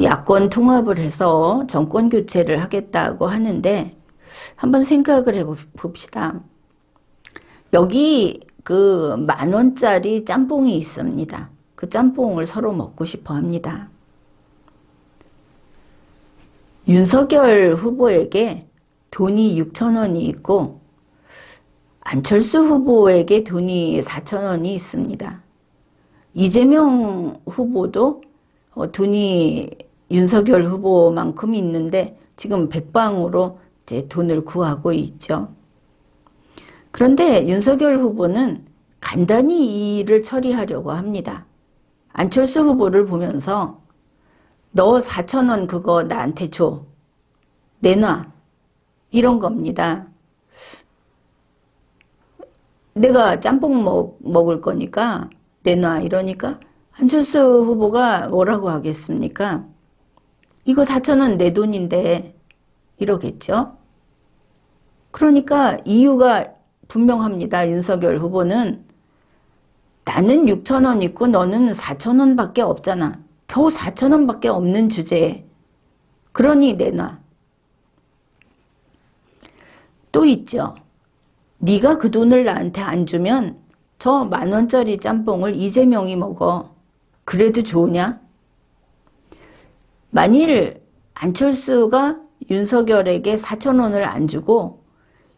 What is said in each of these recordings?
야권 통합을 해서 정권 교체를 하겠다고 하는데 한번 생각을 해봅시다. 여기 그 10,000원짜리 짬뽕이 있습니다. 그 짬뽕을 서로 먹고 싶어 합니다. 윤석열 후보에게 돈이 6,000원이 있고 안철수 후보에게 돈이 4,000원이 있습니다. 이재명 후보도 돈이 윤석열 후보만큼 있는데 지금 백방으로 이제 돈을 구하고 있죠. 그런데 윤석열 후보는 간단히 이 일을 처리하려고 합니다. 안철수 후보를 보면서 너 4,000원 그거 나한테 줘. 내놔. 이런 겁니다. 내가 짬뽕 먹을 거니까 내놔 이러니까 안철수 후보가 뭐라고 하겠습니까? 이거 4,000원 내 돈인데 이러겠죠. 그러니까 이유가 분명합니다. 윤석열 후보는 나는 6,000원 있고 너는 4,000원 밖에 없잖아. 겨우 4,000원 밖에 없는 주제에 그러니 내놔. 또 있죠. 네가 그 돈을 나한테 안 주면 저 10,000원짜리 짬뽕을 이재명이 먹어. 그래도 좋으냐? 만일 안철수가 윤석열에게 4,000원을 안 주고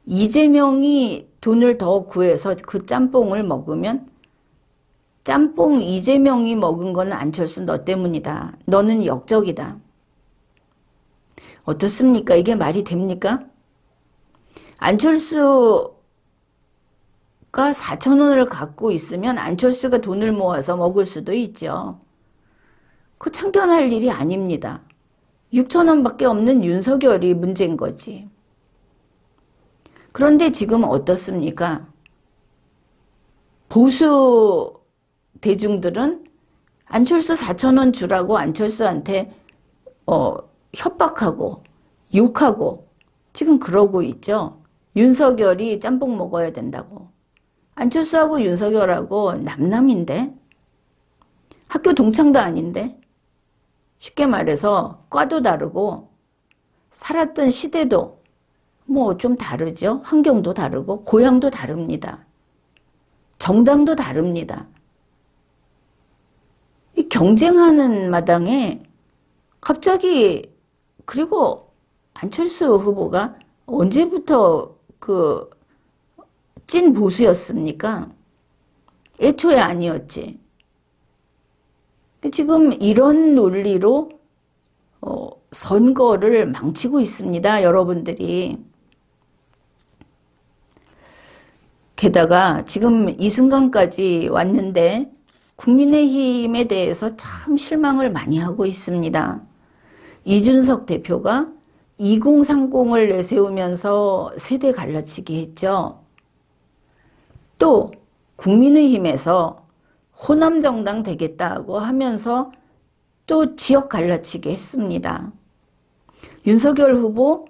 이재명이 돈을 더 구해서 그 짬뽕을 먹으면 짬뽕 이재명이 먹은 거는 안철수 너 때문이다. 너는 역적이다. 어떻습니까? 이게 말이 됩니까? 안철수가 4,000원을 갖고 있으면 안철수가 돈을 모아서 먹을 수도 있죠. 그 참견할 일이 아닙니다. 6,000원밖에 없는 윤석열이 문제인 거지. 그런데 지금 어떻습니까? 보수 대중들은 안철수 4,000원 주라고 안철수한테 협박하고 욕하고 지금 그러고 있죠. 윤석열이 짬뽕 먹어야 된다고. 안철수하고 윤석열하고 남남인데? 학교 동창도 아닌데? 쉽게 말해서 과도 다르고 살았던 시대도 뭐 좀 다르죠. 환경도 다르고 고향도 다릅니다. 정당도 다릅니다. 이 경쟁하는 마당에 갑자기 그리고 안철수 후보가 언제부터 그 찐 보수였습니까? 애초에 아니었지. 지금 이런 논리로 선거를 망치고 있습니다. 여러분들이. 게다가 지금 이 순간까지 왔는데 국민의힘에 대해서 참 실망을 많이 하고 있습니다. 이준석 대표가 2030을 내세우면서 세대 갈라치기 했죠. 또 국민의힘에서 호남정당 되겠다고 하면서 또 지역 갈라치기 했습니다. 윤석열 후보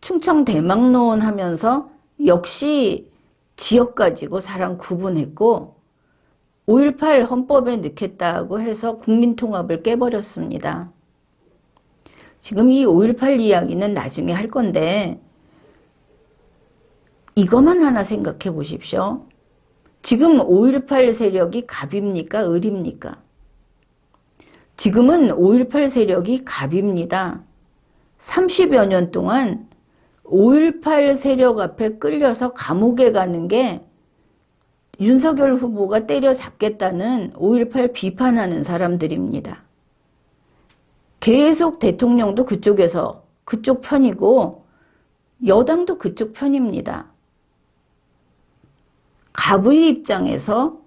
충청 대망론 하면서 역시 지역 가지고 사람 구분했고 5.18 헌법에 넣겠다고 해서 국민통합을 깨버렸습니다. 지금 이 5.18 이야기는 나중에 할 건데 이것만 하나 생각해 보십시오. 지금 5.18 세력이 갑입니까? 을입니까? 지금은 5.18 세력이 갑입니다. 30여 년 동안 5.18 세력 앞에 끌려서 감옥에 가는 게 윤석열 후보가 때려잡겠다는 5.18 비판하는 사람들입니다. 계속 대통령도 그쪽에서 그쪽 편이고 여당도 그쪽 편입니다. 갑의 입장에서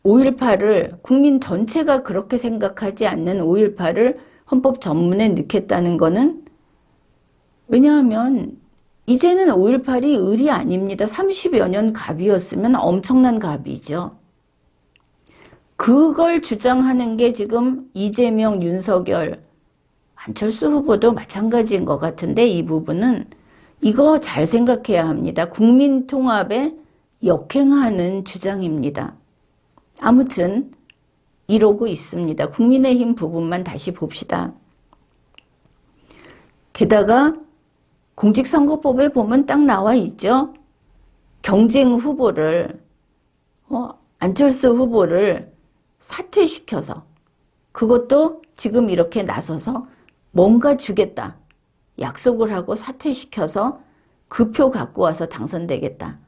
5.18을 국민 전체가 그렇게 생각하지 않는 5.18을 헌법 전문에 넣겠다는 거는 왜냐하면 이제는 5.18이 을이 아닙니다. 30여 년 갑이었으면 엄청난 갑이죠. 그걸 주장하는 게 지금 이재명, 윤석열, 안철수 후보도 마찬가지인 것 같은데 이 부분은 이거 잘 생각해야 합니다. 국민 통합에 역행하는 주장입니다. 아무튼 이러고 있습니다. 국민의힘 부분만 다시 봅시다. 게다가 공직선거법에 보면 딱 나와 있죠. 경쟁 후보를 안철수 후보를 사퇴시켜서 그것도 지금 이렇게 나서서 뭔가 주겠다. 약속을 하고 사퇴시켜서 그 표 갖고 와서 당선되겠다.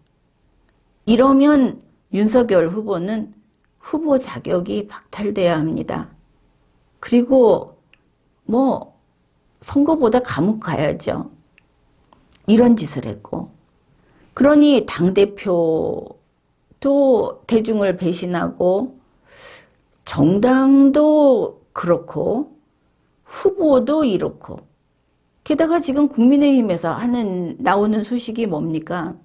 이러면 윤석열 후보는 후보 자격이 박탈돼야 합니다. 그리고 선거보다 감옥 가야죠. 이런 짓을 했고. 그러니 당대표도 대중을 배신하고 정당도 그렇고 후보도 이렇고 게다가 지금 국민의힘에서 나오는 소식이 뭡니까?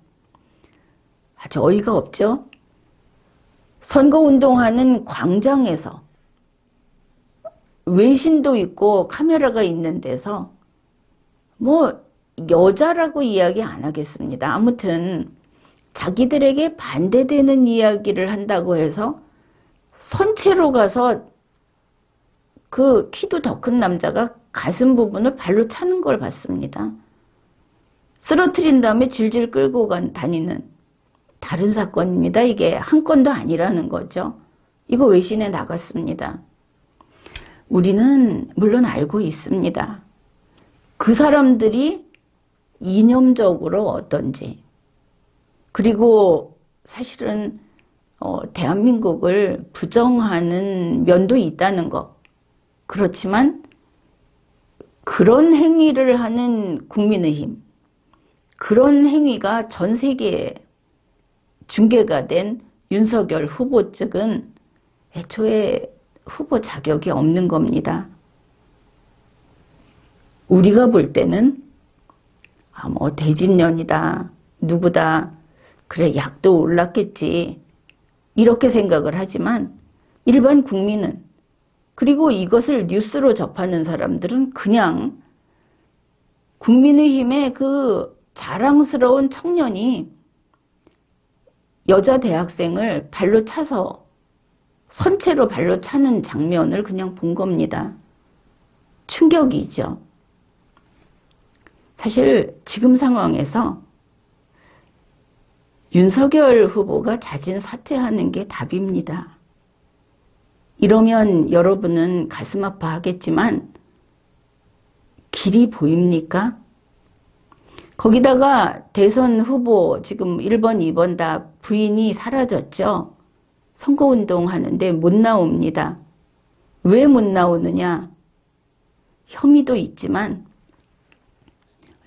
아주 어이가 없죠? 선거운동하는 광장에서 외신도 있고 카메라가 있는 데서 여자라고 이야기 안 하겠습니다. 아무튼 자기들에게 반대되는 이야기를 한다고 해서 선체로 가서 그 키도 더 큰 남자가 가슴 부분을 발로 차는 걸 봤습니다. 쓰러뜨린 다음에 질질 끌고 다니는 다른 사건입니다. 이게 한 건도 아니라는 거죠. 이거 외신에 나갔습니다. 우리는 물론 알고 있습니다. 그 사람들이 이념적으로 어떤지, 그리고 사실은 대한민국을 부정하는 면도 있다는 것. 그렇지만 그런 행위를 하는 국민의힘, 그런 행위가 전 세계에 중계가 된 윤석열 후보 측은 애초에 후보 자격이 없는 겁니다. 우리가 볼 때는 대진년이다, 누구다, 그래 약도 올랐겠지 이렇게 생각을 하지만 일반 국민은, 그리고 이것을 뉴스로 접하는 사람들은 그냥 국민의힘의 그 자랑스러운 청년이 여자 대학생을 발로 차서 선체로 발로 차는 장면을 그냥 본 겁니다. 충격이죠. 사실 지금 상황에서 윤석열 후보가 자진 사퇴하는 게 답입니다. 이러면 여러분은 가슴 아파하겠지만 길이 보입니까? 거기다가 대선 후보 지금 1번, 2번 다 부인이 사라졌죠. 선거운동 하는데 못 나옵니다. 왜 못 나오느냐? 혐의도 있지만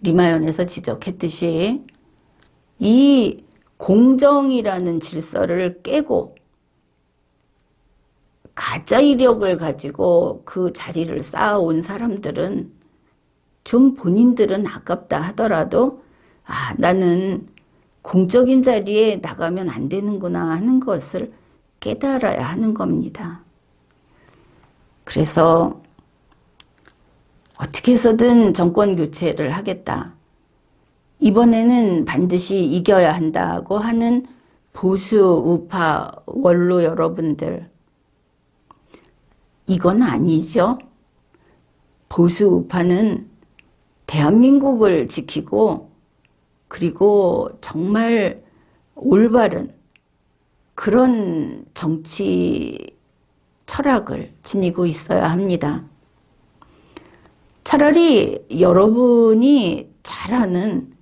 리마연에서 지적했듯이 이 공정이라는 질서를 깨고 가짜 이력을 가지고 그 자리를 쌓아온 사람들은 좀 본인들은 아깝다 하더라도 나는 공적인 자리에 나가면 안 되는구나 하는 것을 깨달아야 하는 겁니다. 그래서 어떻게 해서든 정권 교체를 하겠다. 이번에는 반드시 이겨야 한다고 하는 보수 우파 원로 여러분들, 이건 아니죠. 보수 우파는 대한민국을 지키고 그리고 정말 올바른 그런 정치 철학을 지니고 있어야 합니다. 차라리 여러분이 잘하는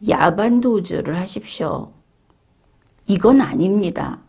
야반 도주를 하십시오. 이건 아닙니다.